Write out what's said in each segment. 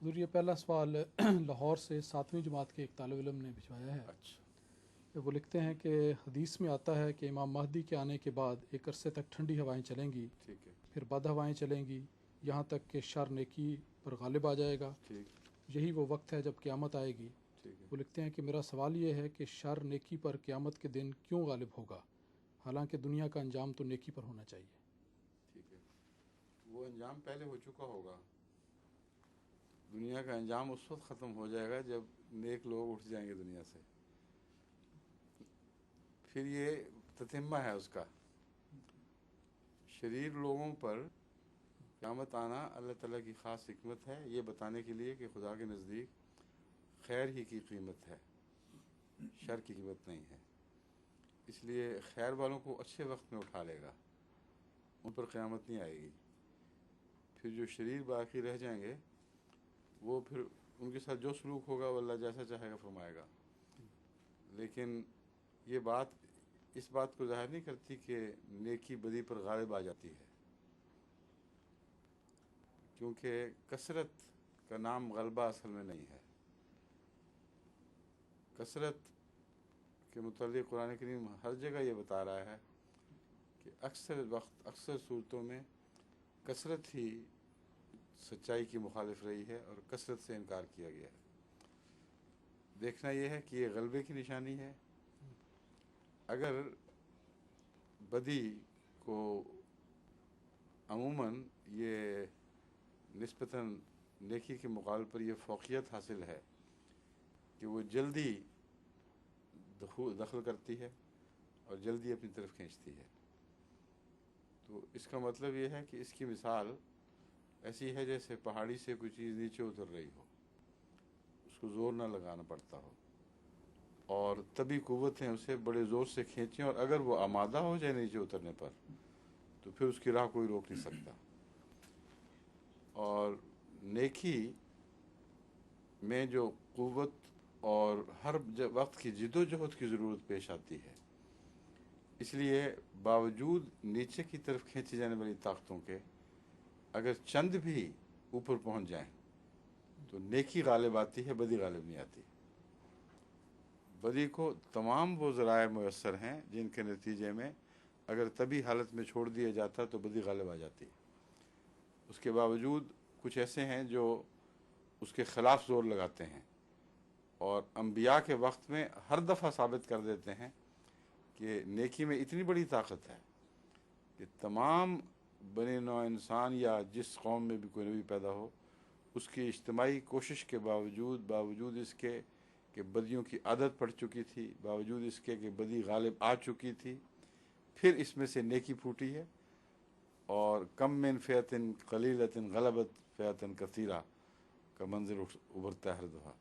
حضور یہ پہلا سوال لاہور سے 7ویں جماعت کے ایک طالب علم نے بھجوایا ہے. اچھا. کہ وہ لکھتے ہیں کہ حدیث میں آتا ہے کہ امام مہدی کے آنے کے بعد ایک عرصے تک ٹھنڈی ہوائیں چلیں گی، ٹھیک ہے. پھر بد ہوائیں چلیں گی، یہاں تک کہ شر نیکی پر غالب آ جائے گا. ٹھیک. یہی وہ وقت ہے جب قیامت آئے گی. ٹھیک ہے. وہ لکھتے ہیں کہ میرا سوال یہ ہے کہ شر نیکی پر قیامت کے دن کیوں غالب ہوگا، حالانکہ دنیا کا انجام تو نیکی پر ہونا چاہیے. ٹھیک ہے. وہ انجام پہلے ہو چکا ہوگا. دنیا کا انجام اس وقت ختم ہو جائے گا جب نیک لوگ اٹھ جائیں گے دنیا سے. پھر یہ تتمہ ہے اس کا. شریر لوگوں پر قیامت آنا اللہ تعالیٰ کی خاص حکمت ہے، یہ بتانے کے لیے کہ خدا کے نزدیک خیر ہی کی قیمت ہے، شر کی قیمت نہیں ہے. اس لیے خیر والوں کو اچھے وقت میں اٹھا لے گا، ان پر قیامت نہیں آئے گی. پھر جو شریر باقی رہ جائیں گے وہ پھر ان کے ساتھ جو سلوک ہوگا وہ اللہ جیسا چاہے گا فرمائے گا. لیکن یہ بات اس بات کو ظاہر نہیں کرتی کہ نیکی بدی پر غالب آ جاتی ہے، کیونکہ کثرت کا نام غلبہ اصل میں نہیں ہے. کثرت کے متعلق قرآن کریم ہر جگہ یہ بتا رہا ہے کہ اکثر وقت اکثر صورتوں میں کثرت ہی سچائی کی مخالف رہی ہے اور کثرت سے انکار کیا گیا ہے. دیکھنا یہ ہے کہ یہ غلبے کی نشانی ہے. اگر بدی کو عموماً یہ نسبتاً نیکی کے مقابلے پر یہ فوقیت حاصل ہے کہ وہ جلدی دخل کرتی ہے اور جلدی اپنی طرف کھینچتی ہے. تو اس کا مطلب یہ ہے کہ اس کی مثال ایسی ہے جیسے پہاڑی سے کوئی چیز نیچے اتر رہی ہو، اس کو زور نہ لگانا پڑتا ہو اور طبی قوتیں اسے بڑے زور سے کھینچیں، اور اگر وہ آمادہ ہو جائے نیچے اترنے پر تو پھر اس کی راہ کوئی روک نہیں سکتا. اور نیکی میں جو قوت اور ہر وقت کی جد و جہد کی ضرورت پیش آتی ہے، اس لیے باوجود نیچے کی طرف کھینچی جانے والی طاقتوں کے اگر چند بھی اوپر پہنچ جائیں تو نیکی غالب آتی ہے، بدی غالب نہیں آتی. بدی کو تمام وہ ذرائع میسر ہیں جن کے نتیجے میں اگر طبی حالت میں چھوڑ دیا جاتا تو بدی غالب آ جاتی. اس کے باوجود کچھ ایسے ہیں جو اس کے خلاف زور لگاتے ہیں اور انبیاء کے وقت میں ہر دفعہ ثابت کر دیتے ہیں کہ نیکی میں اتنی بڑی طاقت ہے کہ تمام بنی نوع انسان یا جس قوم میں بھی کوئی نبی پیدا ہو، اس کی اجتماعی کوشش کے باوجود اس کے کہ بدیوں کی عادت پڑ چکی تھی، باوجود اس کے کہ بدی غالب آ چکی تھی، پھر اس میں سے نیکی پھوٹی ہے. اور کم من فیعتن قلیلتن غلبت فیعتن کثیرہ کا منظر ابھرتا ہے ہر دفعہ.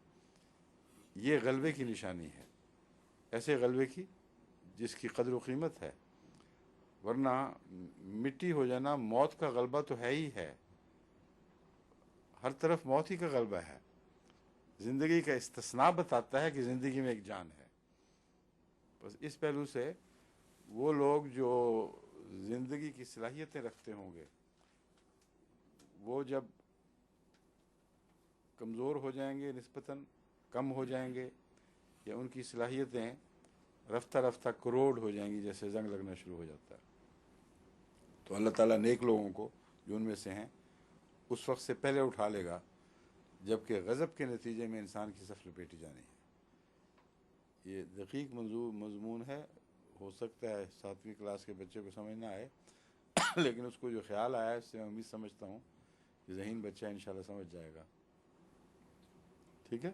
یہ غلبے کی نشانی ہے، ایسے غلبے کی جس کی قدر و قیمت ہے. ورنہ مٹی ہو جانا موت کا غلبہ تو ہے ہی ہے، ہر طرف موت ہی کا غلبہ ہے. زندگی کا استثناء بتاتا ہے کہ زندگی میں ایک جان ہے. بس اس پہلو سے وہ لوگ جو زندگی کی صلاحیتیں رکھتے ہوں گے وہ جب کمزور ہو جائیں گے، نسبتاً کم ہو جائیں گے، یا ان کی صلاحیتیں رفتہ رفتہ کروڑ ہو جائیں گی جیسے زنگ لگنا شروع ہو جاتا ہے، تو اللہ تعالیٰ نیک لوگوں کو جو ان میں سے ہیں اس وقت سے پہلے اٹھا لے گا جبکہ غضب کے نتیجے میں انسان کی صف لپیٹی جانی ہے. یہ دقیق مضمون ہے، ہو سکتا ہے 7ویں کلاس کے بچے کو سمجھ نہ آئے لیکن اس کو جو خیال آیا ہے اس سے میں امید سمجھتا ہوں کہ ذہین بچہ انشاءاللہ سمجھ جائے گا. ٹھیک ہے.